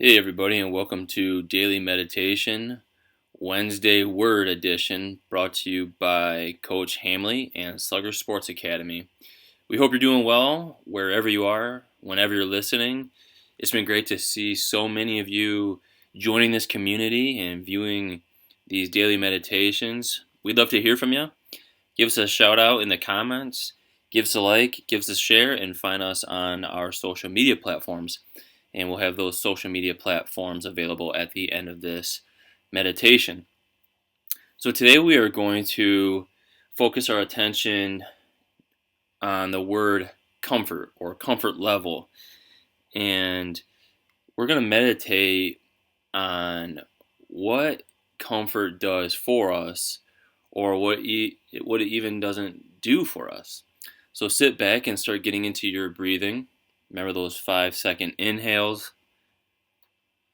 Hey everybody, and welcome to Daily Meditation, Wednesday Word Edition, brought to you by Coach Hamley and Sluggers Sports Academy. We hope you're doing well wherever you are, whenever you're listening. It's been great to see so many of you joining this community and viewing these daily meditations. We'd love to hear from you. Give us a shout out in the comments, give us a like, give us a share, and find us on our social media platforms. And we'll have those social media platforms available at the end of this meditation. So today we are going to focus our attention on the word comfort or comfort level. And we're going to meditate on what comfort does for us or what it even doesn't do for us. So sit back and start getting into your breathing. Remember those 5-second inhales,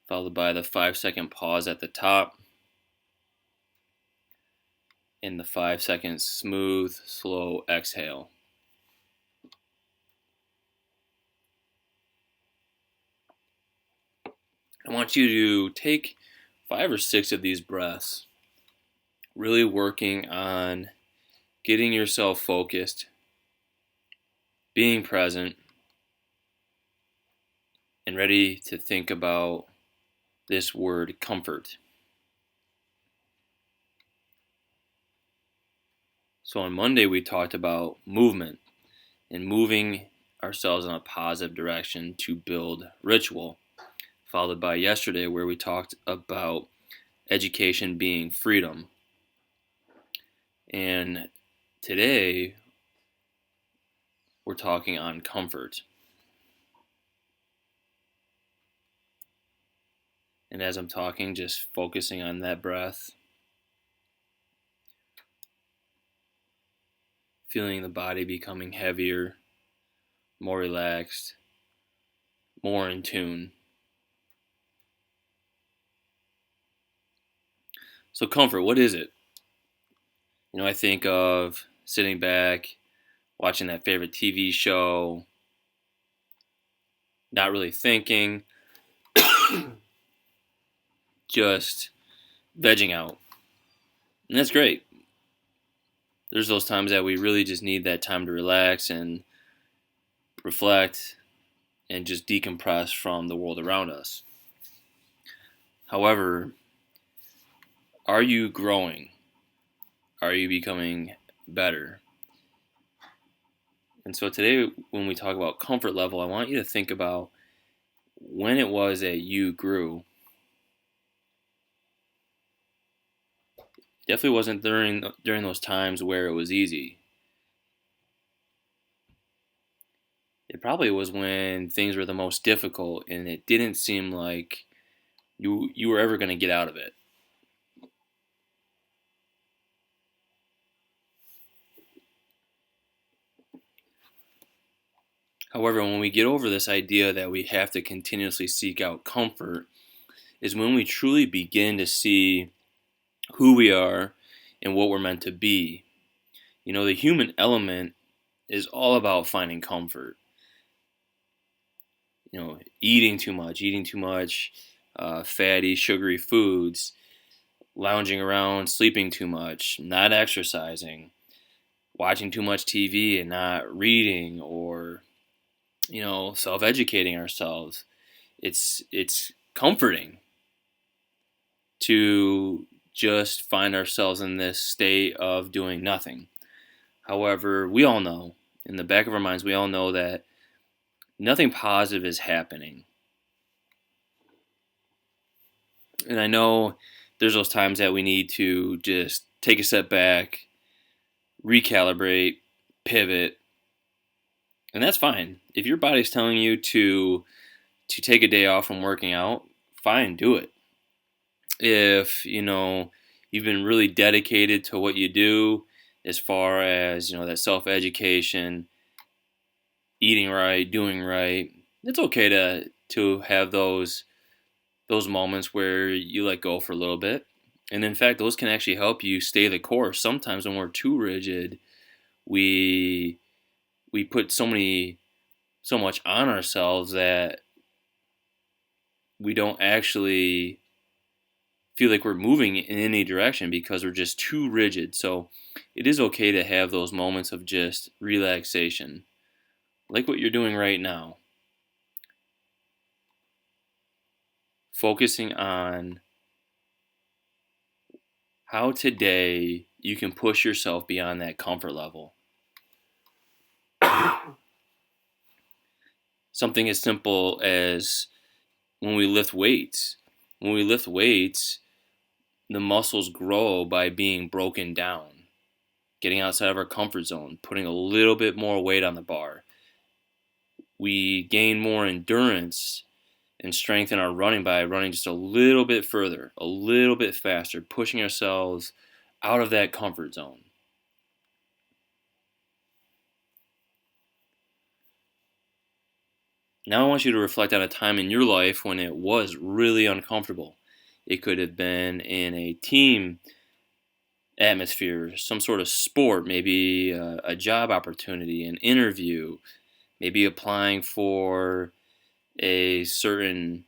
followed by the 5-second pause at the top, and the 5-second smooth, slow exhale. I want you to take 5 or 6 of these breaths, really working on getting yourself focused, being present, and ready to think about this word comfort. So on Monday we talked about movement and moving ourselves in a positive direction to build ritual, followed by yesterday where we talked about education being freedom. And today we're talking on comfort. And as I'm talking, just focusing on that breath, feeling the body becoming heavier, more relaxed, more in tune. So comfort, what is it? I think of sitting back, watching that favorite TV show, not really thinking, just vegging out. And that's great. There's those times that we really just need that time to relax and reflect and just decompress from the world around us. However, are you growing? Are you becoming better? And so today, when we talk about comfort level, I want you to think about when it was that you grew. Definitely wasn't during those times where it was easy. It probably was when things were the most difficult and it didn't seem like you were ever going to get out of it. However, when we get over this idea that we have to continuously seek out comfort, is when we truly begin to see who we are and what we're meant to be. The human element is all about finding comfort. Eating too much, fatty, sugary foods, lounging around, sleeping too much, not exercising, watching too much TV and not reading, or self-educating ourselves. It's comforting to just find ourselves in this state of doing nothing. However, we all know, in the back of our minds, we all know that nothing positive is happening. And I know there's those times that we need to just take a step back, recalibrate, pivot, and that's fine. If your body's telling you to take a day off from working out, fine, do it. If you've been really dedicated to what you do, as far as that self-education, eating right, doing right, it's okay to have those moments where you let go for a little bit. And in fact, those can actually help you stay the course. Sometimes when we're too rigid, we put so much on ourselves that we don't actually feel like we're moving in any direction because we're just too rigid. So it is okay to have those moments of just relaxation, like what you're doing right now. Focusing on how today you can push yourself beyond that comfort level. Something as simple as when we lift weights. When we lift weights, the muscles grow by being broken down, getting outside of our comfort zone, putting a little bit more weight on the bar. We gain more endurance and strengthen our running by running just a little bit further, a little bit faster, pushing ourselves out of that comfort zone. Now I want you to reflect on a time in your life when it was really uncomfortable. It could have been in a team atmosphere, some sort of sport, maybe a job opportunity, an interview, maybe applying for a certain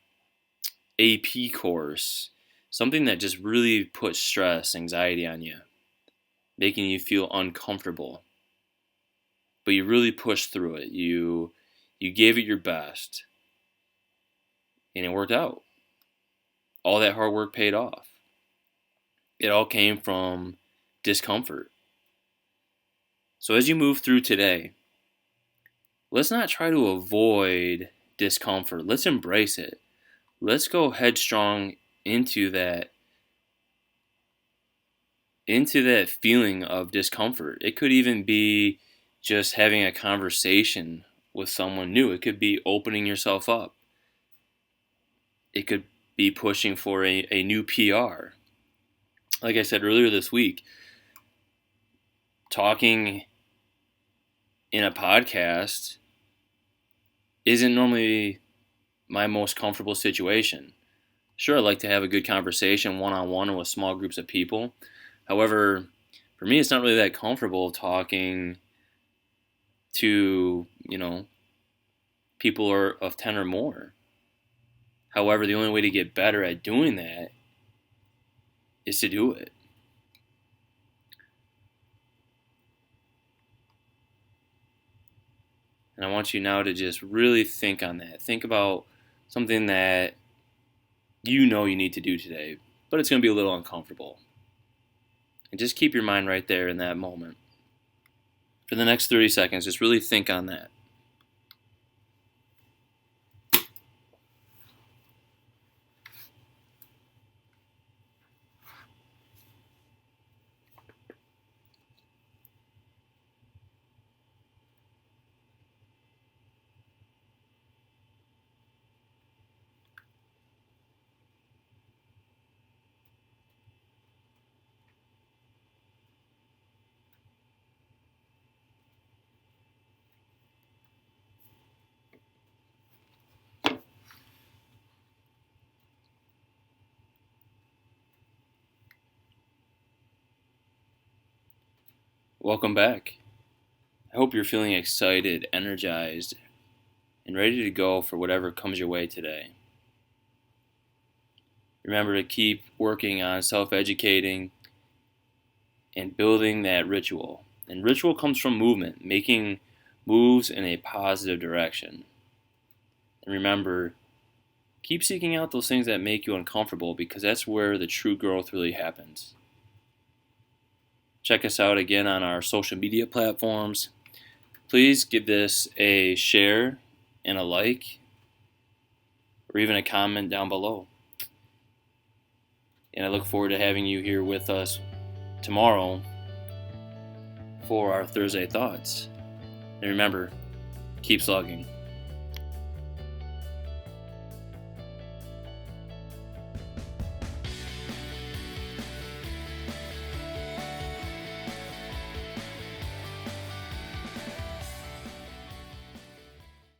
AP course, something that just really puts stress, anxiety on you, making you feel uncomfortable. But you really pushed through it. You gave it your best, and it worked out. All that hard work paid off. It all came from discomfort. So as you move through today, let's not try to avoid discomfort. Let's embrace it. Let's go headstrong into that feeling of discomfort. It could even be just having a conversation with someone new. It could be opening yourself up. It could be pushing for a new PR. Like I said earlier this week, talking in a podcast isn't normally my most comfortable situation. Sure, I like to have a good conversation one-on-one or with small groups of people. However, for me, it's not really that comfortable talking to, people of 10 or more. However, the only way to get better at doing that is to do it. And I want you now to just really think on that. Think about something that you know you need to do today, but it's going to be a little uncomfortable. And just keep your mind right there in that moment. For the next 30 seconds, just really think on that. Welcome back. I hope you're feeling excited, energized, and ready to go for whatever comes your way today. Remember to keep working on self-educating and building that ritual. And ritual comes from movement, making moves in a positive direction. And remember, keep seeking out those things that make you uncomfortable because that's where the true growth really happens. Check us out again on our social media platforms. Please give this a share and a like, or even a comment down below. And I look forward to having you here with us tomorrow for our Thursday Thoughts. And remember, keep slugging.